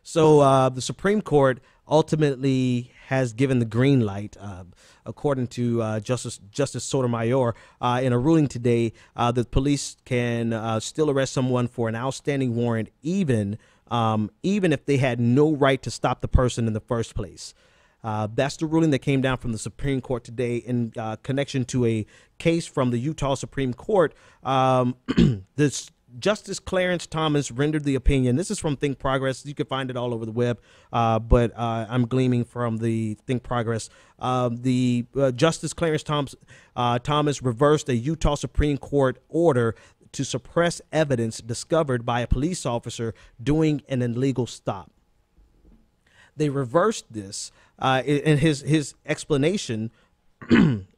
So the Supreme Court ultimately has given the green light, according to Justice Sotomayor, in a ruling today. The police can still arrest someone for an outstanding warrant, even if they had no right to stop the person in the first place. That's the ruling that came down from the Supreme Court today in connection to a case from the Utah Supreme Court. This Justice Clarence Thomas rendered the opinion. This is from Think Progress. You can find it all over the web, but I'm gleaming from the Think Progress. Justice Clarence Thomas reversed a Utah Supreme Court order to suppress evidence discovered by a police officer doing an illegal stop. They reversed this, and his explanation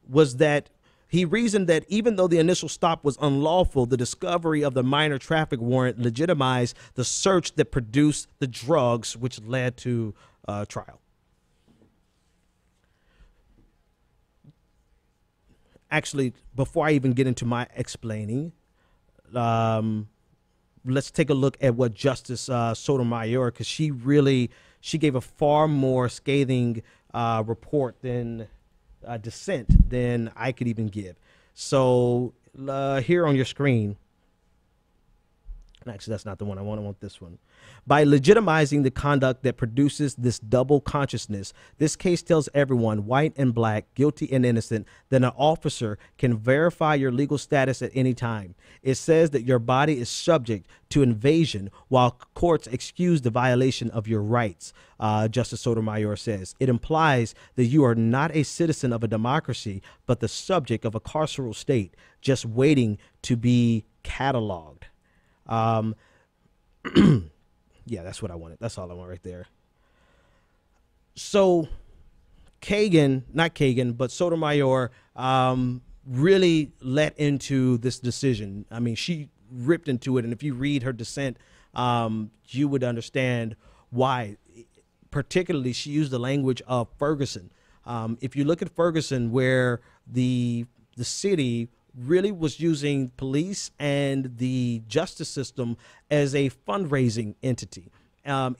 was that he reasoned that even though the initial stop was unlawful, the discovery of the minor traffic warrant legitimized the search that produced the drugs, which led to trial. Actually, before I even get into my explaining, let's take a look at what Justice Sotomayor, because she gave a far more scathing report than dissent than I could even give. So here on your screen, actually that's not the one I want this one. By legitimizing the conduct that produces this double consciousness, this case tells everyone, white and black, guilty and innocent, that an officer can verify your legal status at any time. It says that your body is subject to invasion while courts excuse the violation of your rights. Justice Sotomayor says it implies that you are not a citizen of a democracy, but the subject of a carceral state, just waiting to be cataloged. Yeah, that's what I wanted. That's all I want right there. So not Kagan, but Sotomayor really let into this decision. I mean, she ripped into it. And if you read her dissent, you would understand why. Particularly, she used the language of Ferguson. If you look at Ferguson, where the city really was using police and the justice system as a fundraising entity,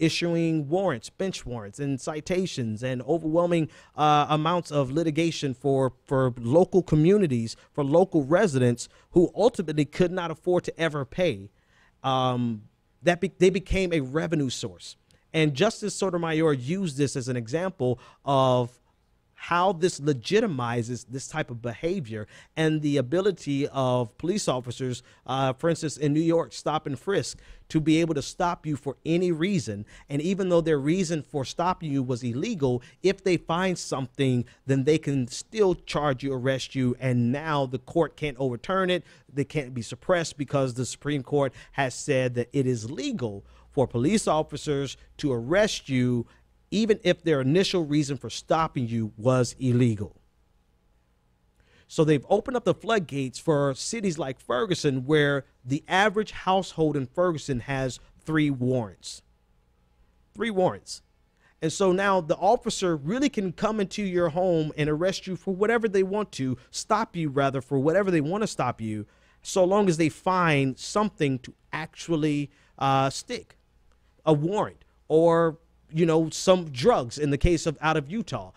issuing warrants, bench warrants, and citations, and overwhelming amounts of litigation for local communities, for local residents who ultimately could not afford to ever pay. They became a revenue source. And Justice Sotomayor used this as an example of how this legitimizes this type of behavior and the ability of police officers, for instance, in New York, stop and frisk, to be able to stop you for any reason. And even though their reason for stopping you was illegal, if they find something, then they can still charge you, arrest you. And now the court can't overturn it. They can't be suppressed because the Supreme Court has said that it is legal for police officers to arrest you even if their initial reason for stopping you was illegal. So they've opened up the floodgates for cities like Ferguson, where the average household in Ferguson has 3 warrants. 3 warrants. And so now the officer really can come into your home and arrest you for whatever they want to, stop you rather for whatever they want to stop you, so long as they find something to actually stick, a warrant, or some drugs. In the case of out of Utah,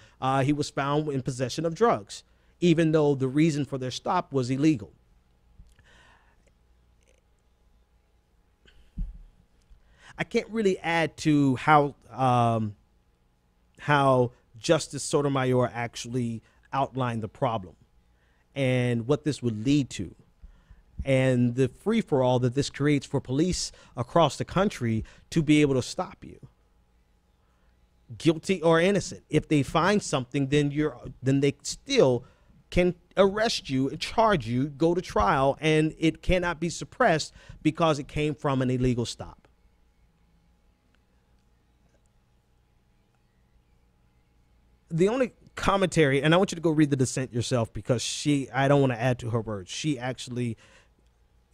he was found in possession of drugs, even though the reason for their stop was illegal. I can't really add to how Justice Sotomayor actually outlined the problem and what this would lead to, and the free-for-all that this creates for police across the country to be able to stop you, guilty or innocent. If they find something, then they still can arrest you, charge you, go to trial, and it cannot be suppressed because it came from an illegal stop. The only commentary, and I want you to go read the dissent yourself, because I don't want to add to her words. She actually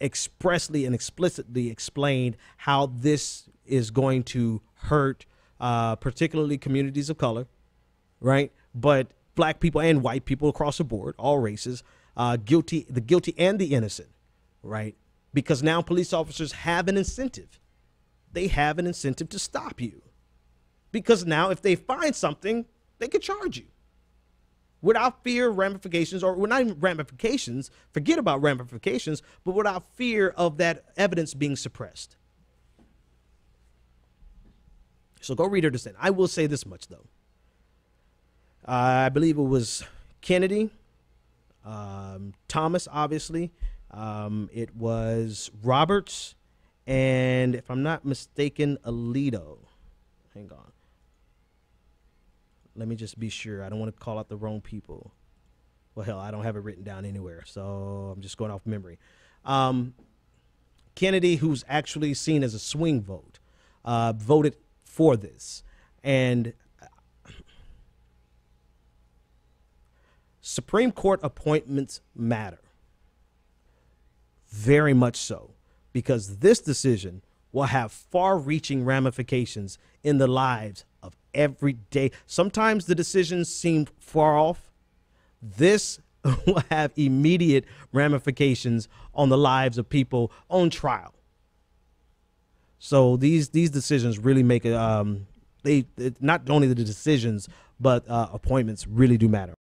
expressly and explicitly explained how this is going to hurt particularly communities of color, right? But black people and white people across the board, all races, the guilty and the innocent, right? Because now police officers have an incentive. They have an incentive to stop you. because now if they find something, they could charge you without fear of ramifications, or not even ramifications, forget about ramifications, but without fear of that evidence being suppressed. So go read her dissent. I will say this much, though. I believe it was Kennedy, Thomas, obviously. It was Roberts, and if I'm not mistaken, Alito. Hang on. Let me just be sure. I don't want to call out the wrong people. Well, hell, I don't have it written down anywhere, so I'm just going off memory. Kennedy, who's actually seen as a swing vote, voted for this. And Supreme Court appointments matter. Very much so, because this decision will have far-reaching ramifications in the lives of every day. Sometimes the decisions seem far off. This will have immediate ramifications on the lives of people on trial. So these decisions really make it. They not only the decisions, but appointments really do matter.